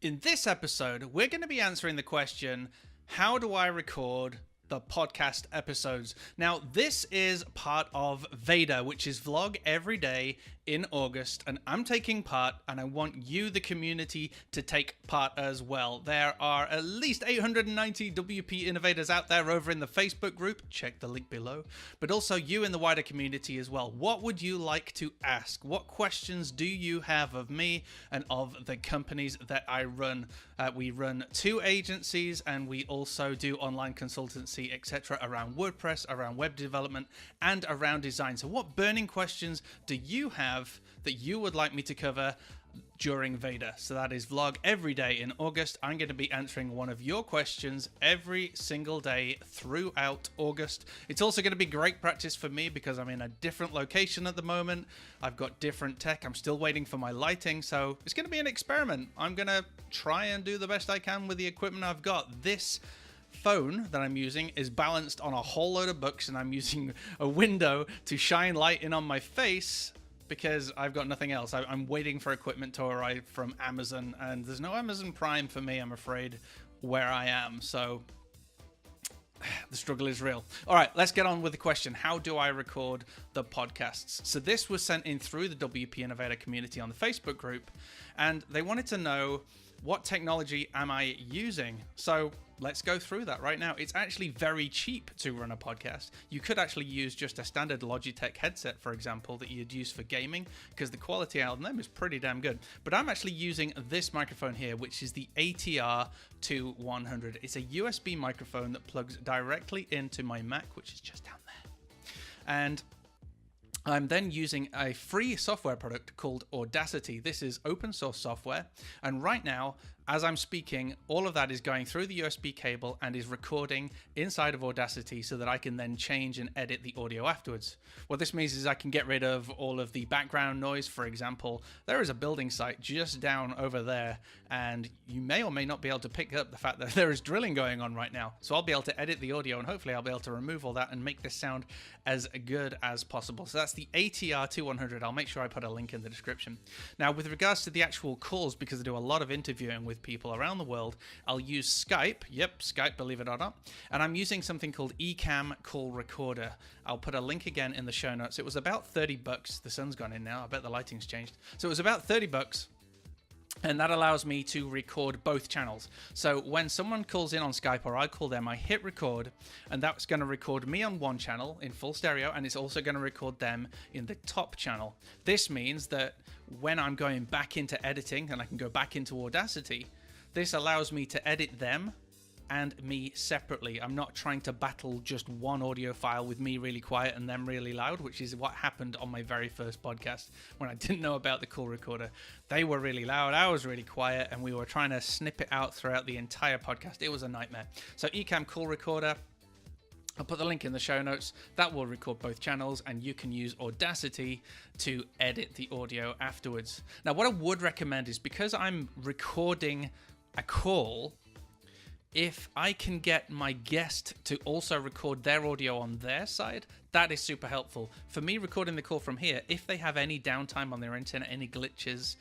In this episode, we're going to be answering the question, how do I record the podcast episodes? Now, this is part of VEDA, which is Vlog Every Day in August, and I'm taking part, and I want you, the community, to take part as well. There are at least 890 WP innovators out there over in the Facebook group. Check the link below. But also you in the wider community as well. What would you like to ask? What questions do you have of me and of the companies that I run? We run 2 agencies, and we also do online consultancy, etc. around WordPress, around web development, and around design. So what burning questions do you have that you would like me to cover during VEDA? So that is Vlog Every Day in August. I'm going to be answering one of your questions every single day throughout August. It's also going to be great practice for me because I'm in a different location at the moment. I've got different tech. I'm still waiting for my lighting. So it's going to be an experiment. I'm going to try and do the best I can with the equipment I've got. This phone that I'm using is balanced on a whole load of books, and I'm using a window to shine light in on my face because I've got nothing else. I'm waiting for equipment to arrive from Amazon, and there's no Amazon Prime for me, I'm afraid, where I am. So the struggle is real. All right, let's get on with the question. How do I record the podcasts? So this was sent in through the WP Innovator community on the Facebook group, and they wanted to know, what technology am I using? So let's go through that right now. It's actually very cheap to run a podcast. You could actually use just a standard Logitech headset, for example, that you'd use for gaming, because the quality out of them is pretty damn good. But I'm actually using this microphone here, which is the ATR2100. It's a USB microphone that plugs directly into my Mac, which is just down there. And I'm then using a free software product called Audacity. This is open source software, and right now, as I'm speaking, all of that is going through the USB cable and is recording inside of Audacity so that I can then change and edit the audio afterwards. What this means is I can get rid of all of the background noise. For example, there is a building site just down over there, and you may or may not be able to pick up the fact that there is drilling going on right now. So I'll be able to edit the audio, and hopefully I'll be able to remove all that and make this sound as good as possible. So that's the ATR2100. I'll make sure I put a link in the description. Now, with regards to the actual calls, because I do a lot of interviewing with people around the world, I'll use Skype. Yep, Skype, believe it or not. And I'm using something called ecamm call recorder. I'll put a link again in the show notes. It was about 30 bucks. The sun's gone in now. I bet the lighting's changed. So it was about 30 bucks. And that allows me to record both channels. So when someone calls in on Skype or I call them, I hit record, and that's going to record me on one channel in full stereo, and it's also going to record them in the top channel. This means that when I'm going back into editing, and I can go back into Audacity, this allows me to edit them and me separately. I'm not trying to battle just one audio file with me really quiet and them really loud, which is what happened on my very first podcast when I didn't know about the call recorder. They were really loud, I was really quiet, and we were trying to snip it out throughout the entire podcast. It was a nightmare. So ecamm call recorder, I'll put the link in the show notes. That will record both channels, and you can use Audacity to edit the audio afterwards. Now, what I would recommend is, because I'm recording a call, if I can get my guest to also record their audio on their side, that is super helpful. For me, recording the call from here, if they have any downtime on their internet, any glitches,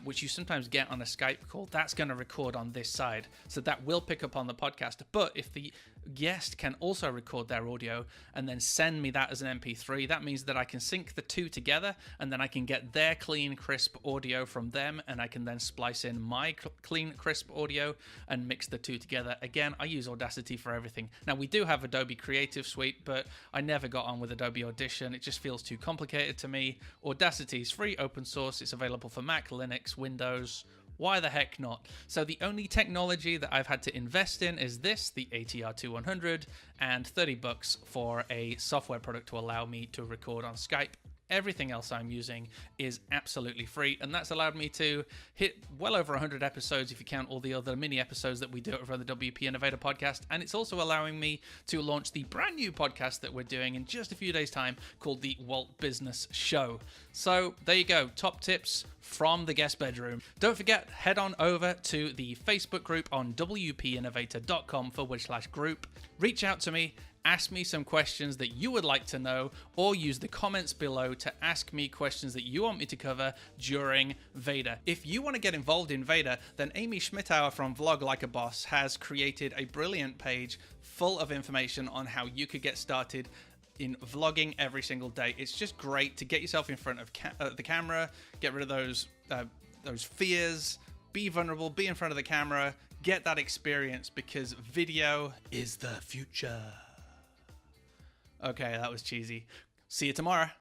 which you sometimes get on a Skype call, that's going to record on this side. So that will pick up on the podcast. But if the guest can also record their audio and then send me that as an MP3, that means that I can sync the two together, and then I can get their clean, crisp audio from them, and I can then splice in my clean, crisp audio and mix the two together. Again, I use Audacity for everything. Now, we do have Adobe Creative Suite, but I never got on with Adobe Audition. It just feels too complicated to me. Audacity is free, open source. It's available for Mac, Linux, Windows. Why the heck not? So the only technology that I've had to invest in is this, the ATR2100, and 30 bucks for a software product to allow me to record on Skype. Everything else I'm using is absolutely free, and that's allowed me to hit well over 100 episodes if you count all the other mini episodes that we do over on the WP Innovator podcast. And it's also allowing me to launch the brand new podcast that we're doing in just a few days' time called the Walt Business Show. So there you go, top tips from the guest bedroom. Don't forget, head on over to the Facebook group on wpinnovator.com/group. Reach out to me ask me some questions that you would like to know, or use the comments below to ask me questions that you want me to cover during VEDA. If you want to get involved in VEDA, then Amy Schmittauer from Vlog Like a Boss has created a brilliant page full of information on how you could get started in vlogging every single day. It's just great to get yourself in front of the camera, get rid of those fears, be vulnerable, be in front of the camera, get that experience, because video is the future. Okay, that was cheesy. See you tomorrow.